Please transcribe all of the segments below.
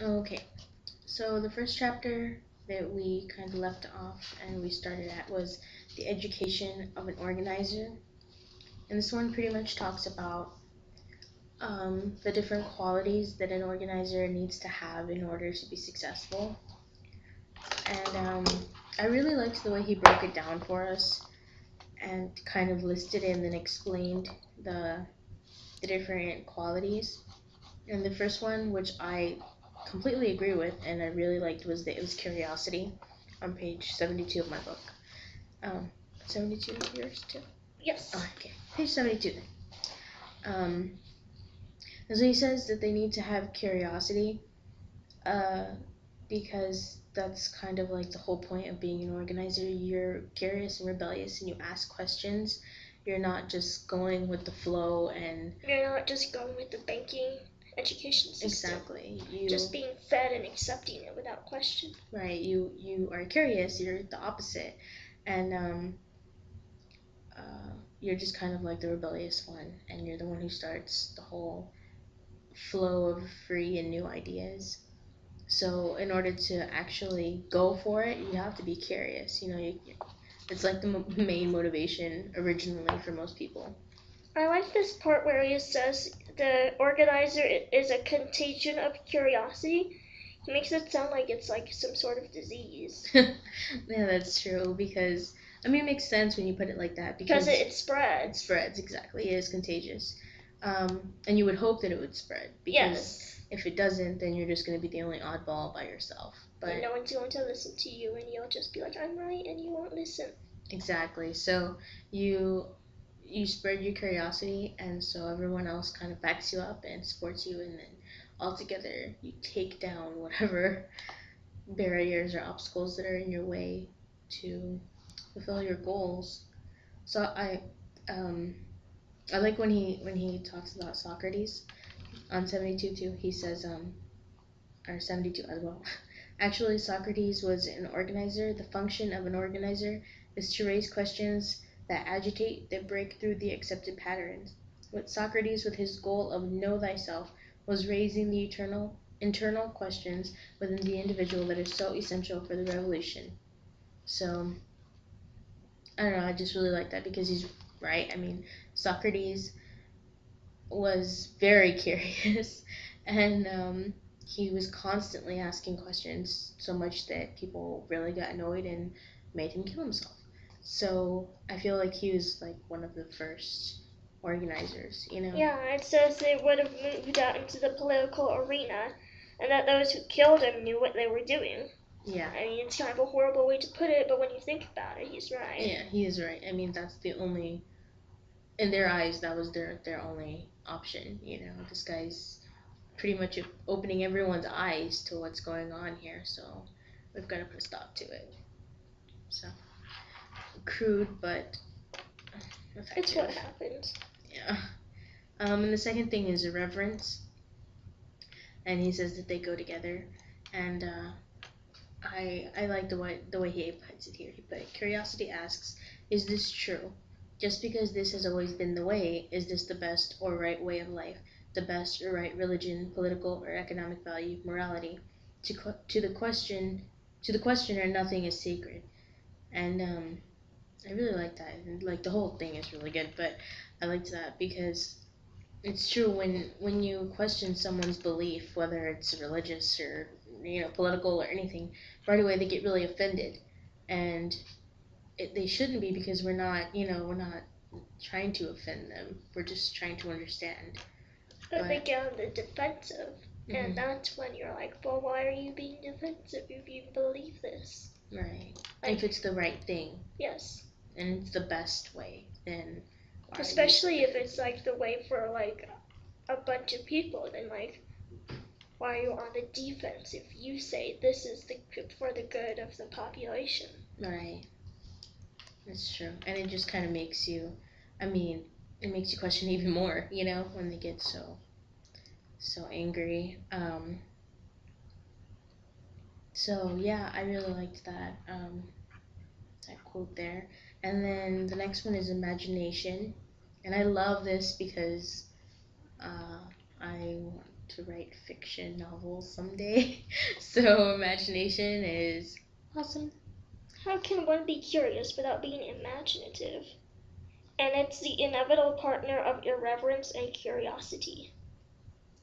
Okay, so the first chapter that we kind of left off and we started at was the education of an organizer. And this one pretty much talks about the different qualities that an organizer needs to have in order to be successful. And I really liked the way he broke it down for us and kind of listed and then explained the different qualities. And the first one, which I completely agree with and I really liked, was that it was curiosity on page 72 of my book. 72 of yours too? Yes. Oh, okay, page 72 then. And so he says that they need to have curiosity because that's kind of like the whole point of being an organizer. You're curious and rebellious and you ask questions. You're not just going with the flow and You're not just going with the banking education system. exactly. You just being fed and accepting it without question. Right. You are curious. You're the opposite, and you're just kind of like the rebellious one, and you're the one who starts the whole flow of free and new ideas. So in order to actually go for it, you have to be curious. It's like the main motivation originally for most people. I like this part where he says the organizer is a contagion of curiosity. He makes it sound like it's like some sort of disease. Yeah, that's true because I mean it makes sense when you put it like that because it spreads. It spreads, exactly. It is contagious. And you would hope that it would spread because if it doesn't, then you're just going to be the only oddball by yourself. But and no one's going to listen to you, and you'll just be like, I'm right, and you won't listen. Exactly. So you spread your curiosity, and so everyone else kind of backs you up and supports you, and then all together you take down whatever barriers or obstacles that are in your way to fulfill your goals. So I like when he talks about Socrates on 72 too. He says or 72 as well. Actually, Socrates was an organizer. The function of an organizer is to raise questions that agitate, that break through the accepted patterns. What Socrates, with his goal of know thyself, was raising the internal questions within the individual that is so essential for the revolution. So I don't know, I just really like that because he's right. I mean, Socrates was very curious and he was constantly asking questions so much that people really got annoyed and made him kill himself. So I feel like he was like one of the first organizers, Yeah, it says they would have moved out into the political arena and that those who killed him knew what they were doing. Yeah. I mean, it's kind of a horrible way to put it, but when you think about it, he's right. Yeah, he is right. I mean, that's the only, in their eyes, that was their only option. This guy's pretty much opening everyone's eyes to what's going on here, so we've got to put a stop to it. So crude, but effective. It's what happens. Yeah. And the second thing is irreverence, and he says that they go together, and I like the way he puts it here. He put it, curiosity asks, is this true? Just because this has always been the way, is this the best or right way of life? The best or right religion, political or economic value, morality? To the questioner, nothing is sacred. And I really like that. And, like, the whole thing is really good, but I liked that because it's true when you question someone's belief, whether it's religious or political or anything, right away they get really offended, and they shouldn't be because we're not trying to offend them. We're just trying to understand. But they get on the defensive, and that's when you're like, well, why are you being defensive if you believe this? Right. Like, if it's the right thing. Yes. And it's the best way, then why especially if it's like the way for like a bunch of people, then like why are you on the defense if you say this is for the good of the population? Right. That's true. And it just kind of makes you, it makes you question even more, when they get so angry. So yeah, I really liked that quote there. And then the next one is imagination, and I love this because I to write fiction novels someday. So imagination is awesome. How can one be curious without being imaginative? And it's the inevitable partner of irreverence and curiosity.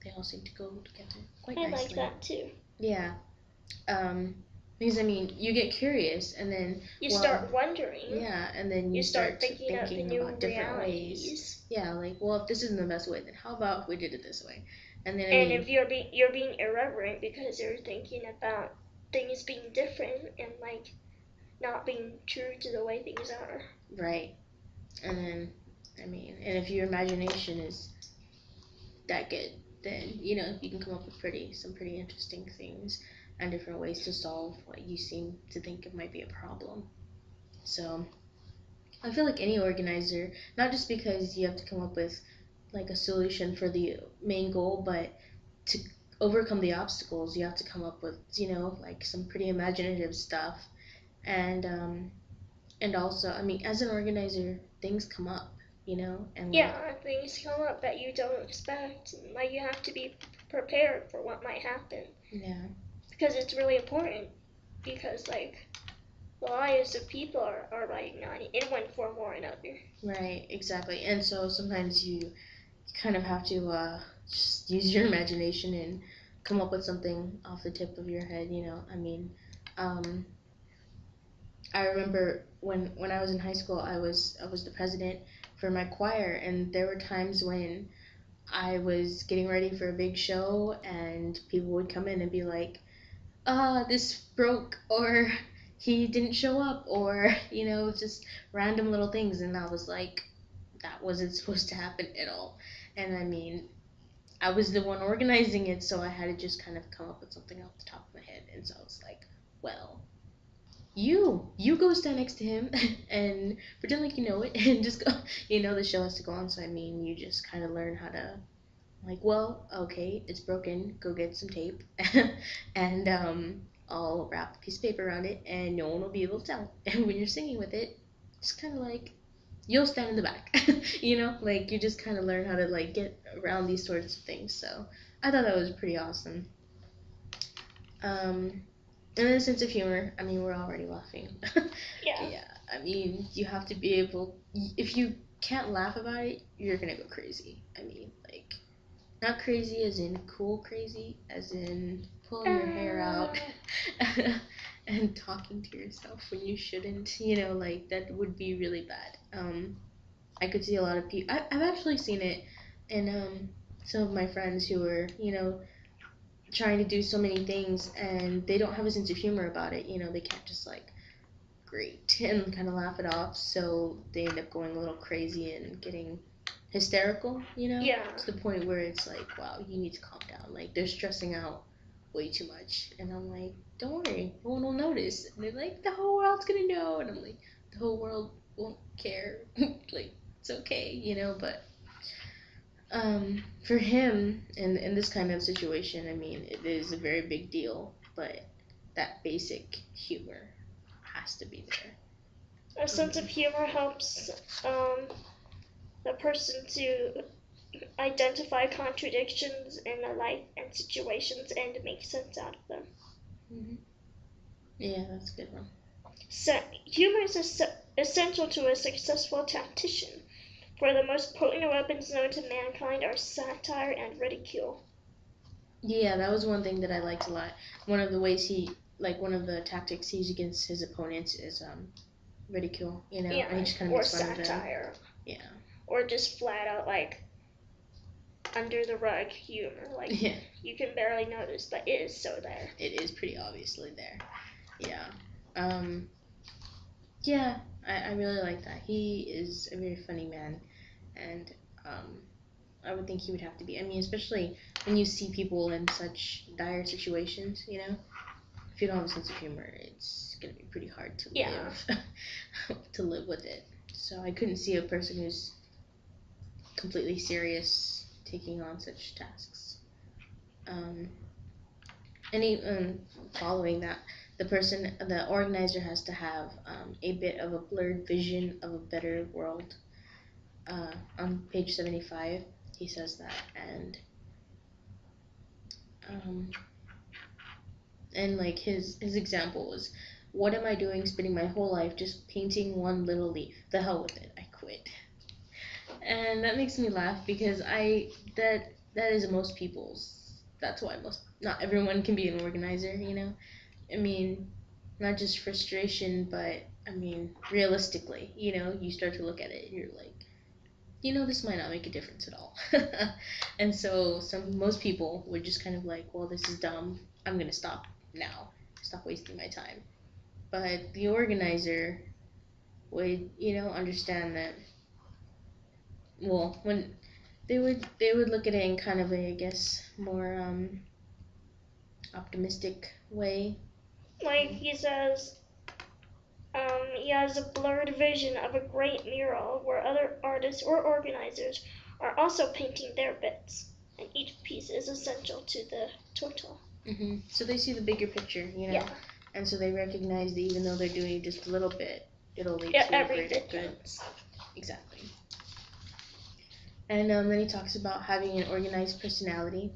They all seem to go together quite I nicely. like that too. Yeah. Because I mean, you get curious and then you start wondering. Yeah, and then you start thinking of the new about different realities. ways. Yeah, like, well, if this isn't the best way, then how about if we did it this way? And then if you're being irreverent because you're thinking about things being different and like not being true to the way things are. Right. And then and if your imagination is that good, then you can come up with some pretty interesting things and different ways to solve what you seem to think it might be a problem. So I feel like any organizer, not just because you have to come up with like a solution for the main goal, but to overcome the obstacles, you have to come up with like some pretty imaginative stuff. And also, I mean, as an organizer, things come up, and things come up that you don't expect. Like you have to be prepared for what might happen. Yeah. Because it's really important. Because like the lives of people are riding on in one form or another. Right, exactly. And so sometimes you kind of have to just use your imagination and come up with something off the tip of your head, I mean, I remember when I was in high school, I was the president for my choir, and there were times when I was getting ready for a big show, and people would come in and be like, this broke, or he didn't show up, or just random little things, and I was like, that wasn't supposed to happen at all. And I mean, I was the one organizing it, so I had to just kind of come up with something off the top of my head, and so I was like, well, you go stand next to him and pretend like you know it, and just go. The show has to go on, so I mean, you just kind of learn how to, like, well, okay, it's broken, go get some tape, and I'll wrap a piece of paper around it, and no one will be able to tell. And when you're singing with it, it's kind of like you'll stand in the back, like you just kind of learn how to like get around these sorts of things. So I thought that was pretty awesome. And then a sense of humor. I mean, we're already laughing. Yeah. I mean, you have to be able. If you can't laugh about it, you're gonna go crazy. I mean, like, not crazy as in cool crazy, as in pulling your hair out and talking to yourself when you shouldn't. Like that would be really bad. I could see a lot of people. I've actually seen it in some of my friends who are trying to do so many things, and they don't have a sense of humor about it. They can't just like great and kind of laugh it off, so they end up going a little crazy and getting hysterical, Yeah. to the point where it's like, wow, you need to calm down. Like, they're stressing out way too much. And I'm like, don't worry, no one will notice. And they're like, the whole world's gonna know. And I'm like, the whole world won't care. Like, it's okay, but for him, in this kind of situation, I mean, it is a very big deal, but that basic humor has to be there. A sense of humor helps the person to identify contradictions in their life and situations and make sense out of them. Mm-hmm. Yeah, that's a good one. So, humor is essential to a successful tactician, for the most potent weapons known to mankind are satire and ridicule. Yeah, that was one thing that I liked a lot. One of the ways one of the tactics he used against his opponents is ridicule, Yeah, and he just kind of makes fun satire. of them. Yeah. Or just flat out like under the rug humor, like you can barely notice, but it is so there. It is pretty obviously there. Yeah. Yeah, I really like that. He is a very funny man, and I would think he would have to be. I mean, especially when you see people in such dire situations, if you don't have a sense of humor, it's gonna be pretty hard to live to live with it. So I couldn't see a person who's completely serious taking on such tasks. And even following that, the organizer has to have a bit of a blurred vision of a better world. On page 75, he says that, and And like his example was, what am I doing spending my whole life just painting one little leaf? The hell with it, I quit. And that makes me laugh because that is most people's. That's why not everyone can be an organizer, you know. I mean, not just frustration, but I mean realistically, you know, you start to look at it and you're like, you know, this might not make a difference at all. And so most people would just kind of like, well, this is dumb, I'm gonna stop now, stop wasting my time. But the organizer would, you know, understand that, well, when they would look at it in kind of a, I guess, more optimistic way. Like he says, he has a blurred vision of a great mural where other artists or organizers are also painting their bits, and each piece is essential to the total. So they see the bigger picture, you know, Yeah. and so they recognize that even though they're doing just a little bit, it'll lead Yeah, to every greater bit good. counts. Exactly. And then he talks about having an organized personality,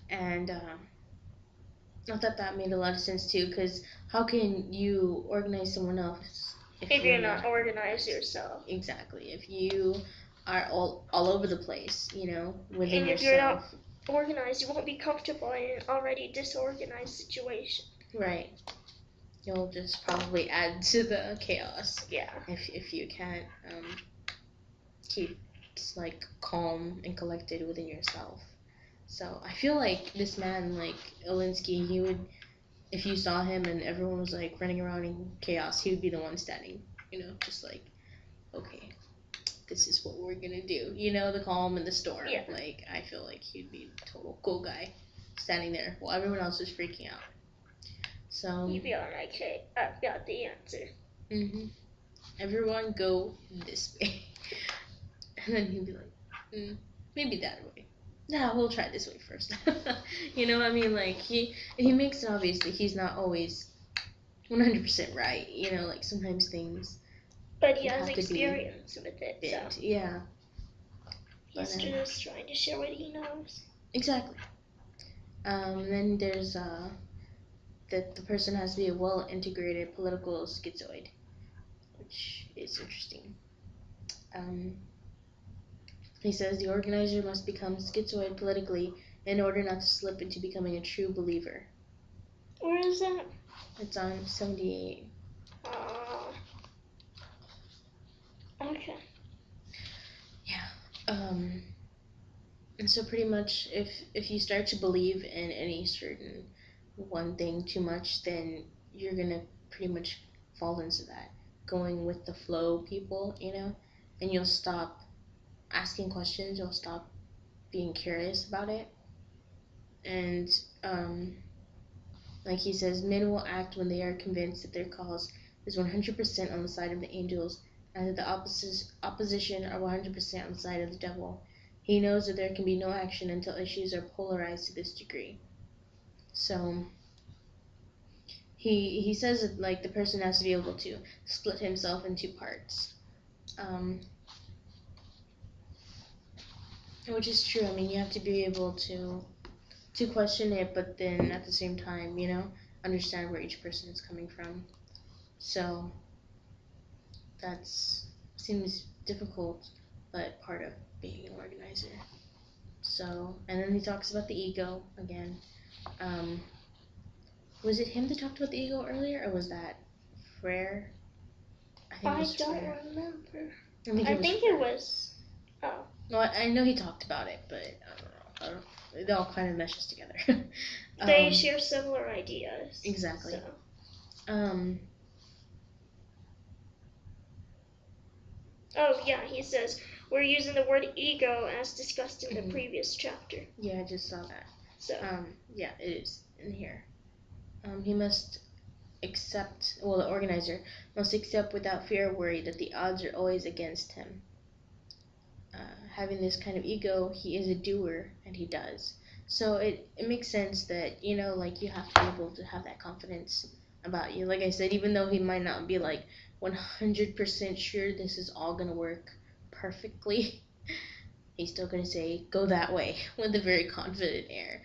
and I thought that made a lot of sense too, because how can you organize someone else If you're not organized yourself. Exactly. If you are all over the place, you know, within And if yourself. you're not organized, you won't be comfortable in an already disorganized situation. Right. You'll just probably add to the chaos. Yeah. If you can't keep like calm and collected within yourself. So I feel like this man, like Alinsky, he would, if you saw him and everyone was like running around in chaos, he would be the one standing, you know, just like, okay, this is what we're gonna do, you know, the calm and the storm. Yeah. Like I feel like he'd be the total cool guy standing there while everyone else is freaking out. So He'd be like, okay, I've got the answer. Everyone go this way. And then he'd be like, maybe that way. Nah, we'll try this way first. You know, I mean, like he makes it obvious that he's not always 100% right. You know, like sometimes things. But he has experience with it, bent. so Yeah. he's just trying to share what he knows. Exactly. Then there's that the person has to be a well-integrated political schizoid, which is interesting. He says the organizer must become schizoid politically in order not to slip into becoming a true believer. Where is that? It's on 78. Okay. Yeah. And so pretty much if you start to believe in any certain one thing too much, then you're gonna pretty much fall into that going with the flow people, you know, and you'll stop asking questions, you'll stop being curious about it. And like he says, men will act when they are convinced that their cause is 100% on the side of the angels and that the opposition are 100% on the side of the devil. He knows that there can be no action until issues are polarized to this degree. So he says that like the person has to be able to split himself into parts, which is true. I mean, you have to be able to question it, but then at the same time, you know, understand where each person is coming from. So that seems difficult, but part of being an organizer. So, and then he talks about the ego again. Was it him that talked about the ego earlier, or was that Frere? I don't remember. I think it was. Oh. No, I know he talked about it, but I don't know. It all kind of meshes together. They share similar ideas. Exactly. So. Oh yeah, he says we're using the word ego as discussed in the previous chapter. Yeah, I just saw that. So. Yeah, it is in here. He must accept. Well, the organizer must accept without fear or worry that the odds are always against him. Having this kind of ego, he is a doer, and he does. So it makes sense that, you know, like you have to be able to have that confidence about you. Like I said, even though he might not be like 100% sure this is all gonna work perfectly, he's still gonna say, go that way, with a very confident air.